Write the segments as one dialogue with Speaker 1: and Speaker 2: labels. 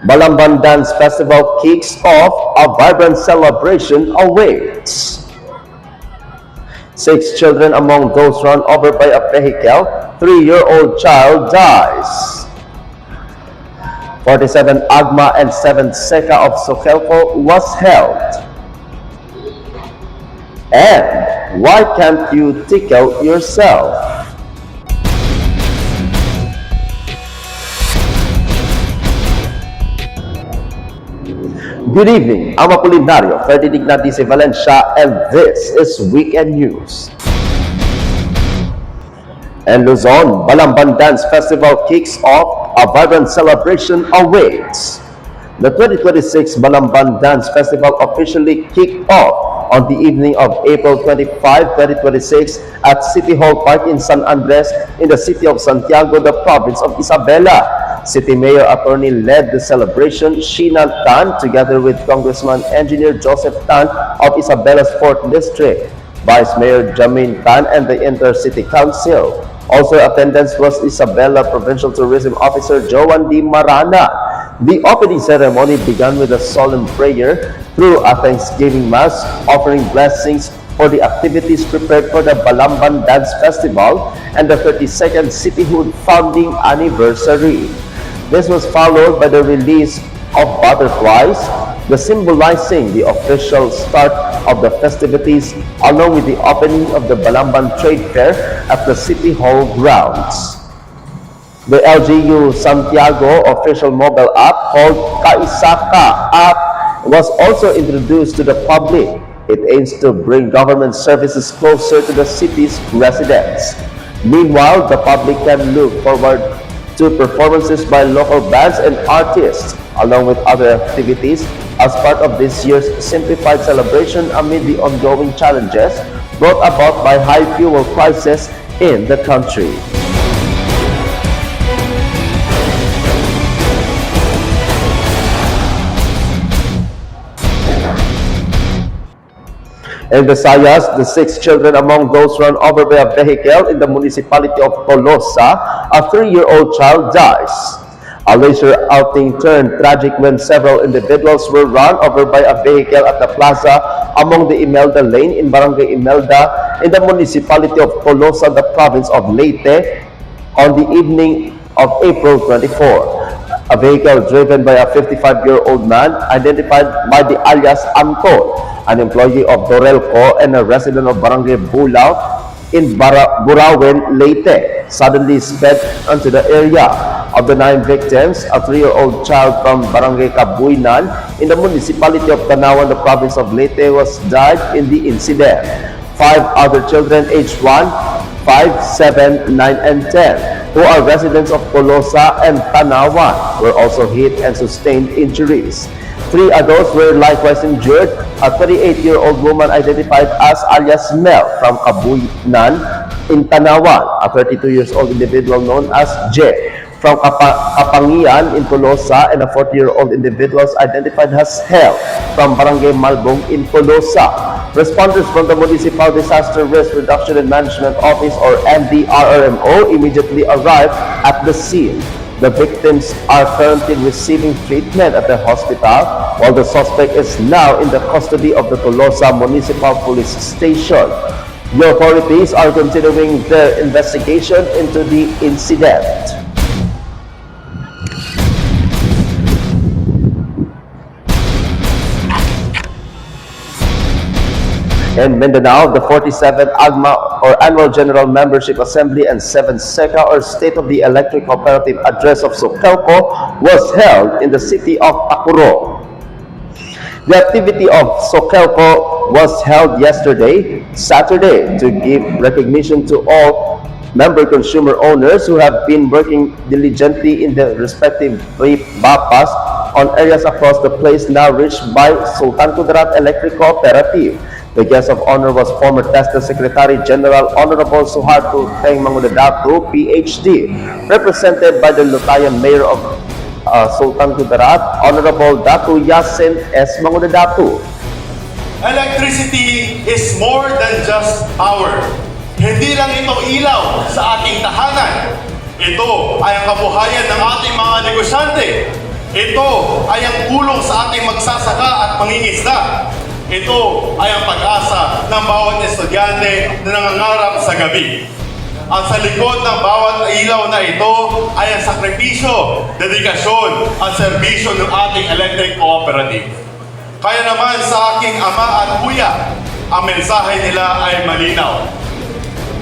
Speaker 1: Balamban Dance Festival kicks off, a vibrant celebration awaits. 6 children among those run over by a vehicle, 3-year-old child dies. 47 Agma and 7 Seka of Sokelko was held. And why can't you tickle yourself? Good evening, I'm Apolinario, Ferdinand Ignatius Valencia, and this is Weekend News. In Luzon, Balamban Dance Festival kicks off, a vibrant celebration awaits. The 2026 Balamban Dance Festival officially kicked off on the evening of April 25, 2026 at City Hall Park in San Andres in the city of Santiago, the province of Isabela. City Mayor Attorney led the celebration. Sheena Tan, together with Congressman Engineer Joseph Tan of Isabela's 4th District, Vice Mayor Jamin Tan, and the Inter-City Council. Also in attendance was Isabela Provincial Tourism Officer Joan D. Marana. The opening ceremony began with a solemn prayer through a Thanksgiving Mass, offering blessings for the activities prepared for the Balamban Dance Festival and the 32nd cityhood founding anniversary. This was followed by the release of butterflies, the symbolizing the official start of the festivities, along with the opening of the Balamban Trade Fair at the City Hall grounds. The LGU Santiago official mobile app called Kaisaka app was also introduced to the public. It aims to bring government services closer to the city's residents. Meanwhile, the public can look forward to performances by local bands and artists, along with other activities, as part of this year's simplified celebration amid the ongoing challenges brought about by high fuel prices in the country. In Visayas, the 6 children among those run over by a vehicle in the municipality of Tolosa, a 3-year-old child dies. A leisure outing turned tragic when several individuals were run over by a vehicle at the plaza among the Imelda Lane in Barangay Imelda in the municipality of Tolosa, the province of Leyte, on the evening of April 24. A vehicle driven by a 55-year-old man identified by the alias Anton, an employee of Dorelco and a resident of Barangay Bulao in Burawen, Leyte, suddenly sped onto the area. Of the 9 victims, a 3-year-old child from Barangay Kabuinan in the municipality of Tanawan, the province of Leyte, was died in the incident. 5 other children aged 1, 5, 7, 9, and 10, who are residents of Tolosa and Tanawan, were also hit and sustained injuries. 3 adults were likewise injured. A 38-year-old woman identified as alias Mel from Kabuinan in Tanawan, a 32-year-old individual known as J from Kapangian in Tolosa, and a 40-year-old individual identified as Hel from Barangay Malbong in Tolosa. Responders from the Municipal Disaster Risk Reduction and Management Office, or MDRRMO, immediately arrived at the scene. The victims are currently receiving treatment at the hospital, while the suspect is now in the custody of the Tolosa Municipal Police Station. The authorities are continuing their investigation into the incident. In Mindanao, the 47th AGMA, or Annual General Membership Assembly, and 7th SECA, or State of the Electric Cooperative Address of Sokelco, was held in the city of Tacuro. The activity of Sokelco was held yesterday, Saturday, to give recognition to all member consumer owners who have been working diligently in the respective BAPAS on areas across the place now reached by Sultan Kudarat Electric Cooperative. The guest of honor was former TESDA Secretary General Honorable Suharto Teng Mangudadatu, PhD, represented by the Lutayan Mayor of Sultan Kudarat, Honorable Datu Yasin S. Mangudadatu.
Speaker 2: Electricity is more than just power. Hindi lang ito ilaw sa ating tahanan. Ito ay ang kabuhayan ng ating mga negosyante. Ito ay ang tulong sa ating magsasaka at mangingisda. Ito ay ang pag-asa ng bawat estudyante na nangangarap sa gabi. Ang sa likod ng bawat ilaw na ito ay ang sakripisyo, dedikasyon at serbisyo ng ating electric cooperative. Kaya naman sa aking ama at kuya, ang mensahe nila ay malinaw.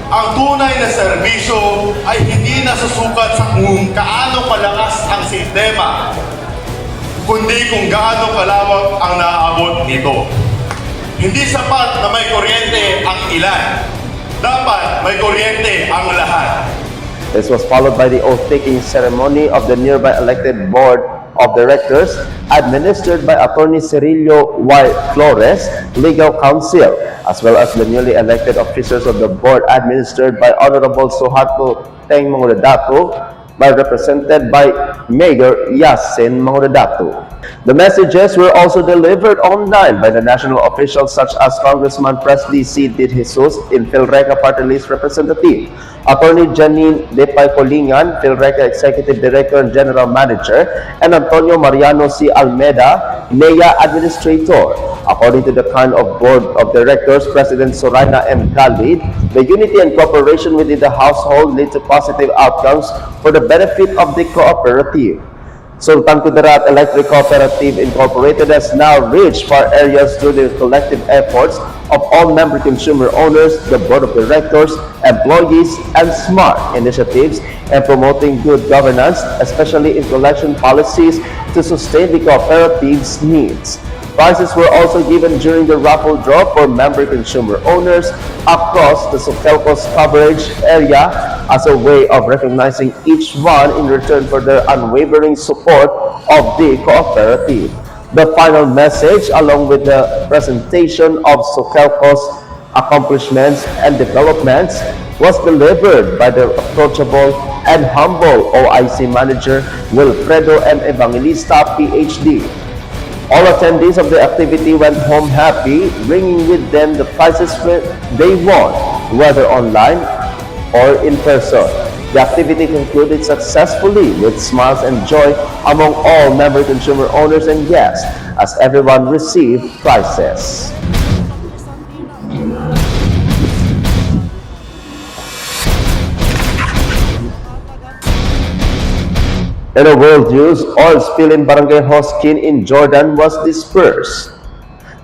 Speaker 2: Ang tunay na serbisyo ay hindi nasusukat sa kung kaano kalakas ang sistema, kundi kung gaano kalawak ang naaabot nito. Hindi sapat na may kuryente ang ilan. Dapat may kuryente ang lahat.
Speaker 1: This was followed by the oath-taking ceremony of the nearby elected board of directors administered by Attorney Cirillo Y. Flores, Legal Counsel, as well as the newly elected officers of the board administered by Honorable Suharto Teng Mangudadato, represented by Mayor Yasin Mangudadato. The messages were also delivered online by the national officials such as Congressman Presley C. De Jesus in PhilReca Party List Representative, Attorney Janine Depay Colingan, PhilReca Executive Director and General Manager, and Antonio Mariano C. Almeda, NEA Administrator. According to the kind of Board of Directors, President Soraina M. Khalid, the unity and cooperation within the household lead to positive outcomes for the benefit of the cooperative. Sultan Kudarat Electric Cooperative Incorporated has now reached far areas through the collective efforts of all member consumer owners, the board of directors, employees, and smart initiatives and promoting good governance, especially in collection policies to sustain the cooperative's needs. Prizes were also given during the raffle draw for member consumer owners across the Sotelco's coverage area as a way of recognizing each one in return for their unwavering support of the cooperative. The final message, along with the presentation of Sotelco's accomplishments and developments, was delivered by the approachable and humble OIC manager Wilfredo M. Evangelista, PhD. All attendees of the activity went home happy, bringing with them the prizes they won, whether online or in person. The activity concluded successfully with smiles and joy among all member consumer owners and guests as everyone received prizes. In a world news, oil spill in Barangay Hoskin in Jordan was dispersed.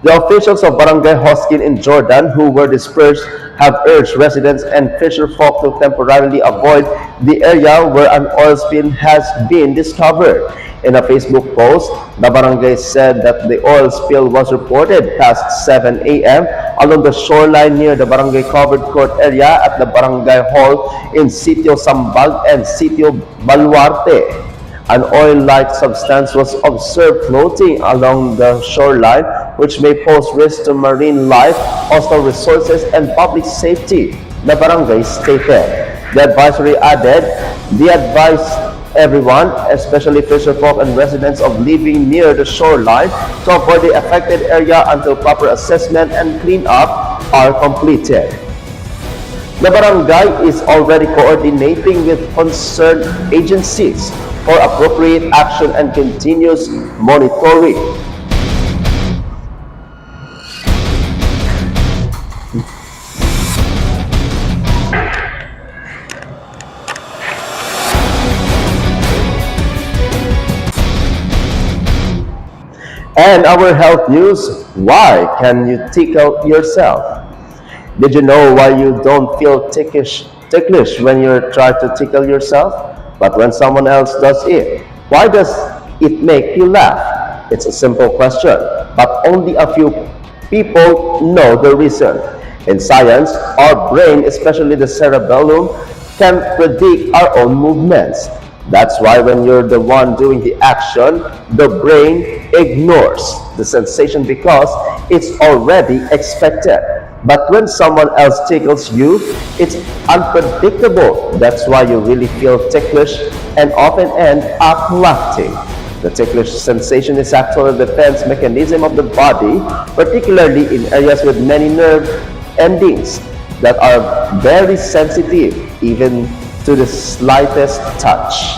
Speaker 1: The officials of Barangay Hoskin in Jordan who were dispersed have urged residents and fisherfolk to temporarily avoid the area where an oil spill has been discovered. In a Facebook post, the barangay said that the oil spill was reported past 7 a.m. along the shoreline near the barangay covered court area at the barangay hall in Sitio Sambag and Sitio Baluarte. An oil-like substance was observed floating along the shoreline, which may pose risk to marine life, coastal resources, and public safety, the barangay stated. The advisory added, they advised everyone, especially fisherfolk and residents of living near the shoreline, to avoid the affected area until proper assessment and cleanup are completed. The barangay is already coordinating with concerned agencies for appropriate action and continuous monitoring. And our health news, why can you tickle yourself? Did you know why you don't feel ticklish when you try to tickle yourself? But when someone else does it, why does it make you laugh? It's a simple question, but only a few people know the reason. In science, our brain, especially the cerebellum, can predict our own movements. That's why when you're the one doing the action, the brain ignores the sensation because it's already expected. But when someone else tickles you, it's unpredictable. That's why you really feel ticklish and often end up laughing. The ticklish sensation is actually a defense mechanism of the body, particularly in areas with many nerve endings that are very sensitive even to the slightest touch.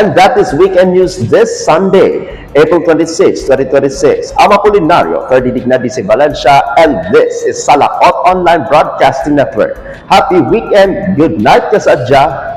Speaker 1: And that is Weekend News this Sunday, April 26, 2026. I'm Apolinario, Ferdinand Digna Valencia, and this is Salakot Online Broadcasting Network. Happy weekend, good night kasadya,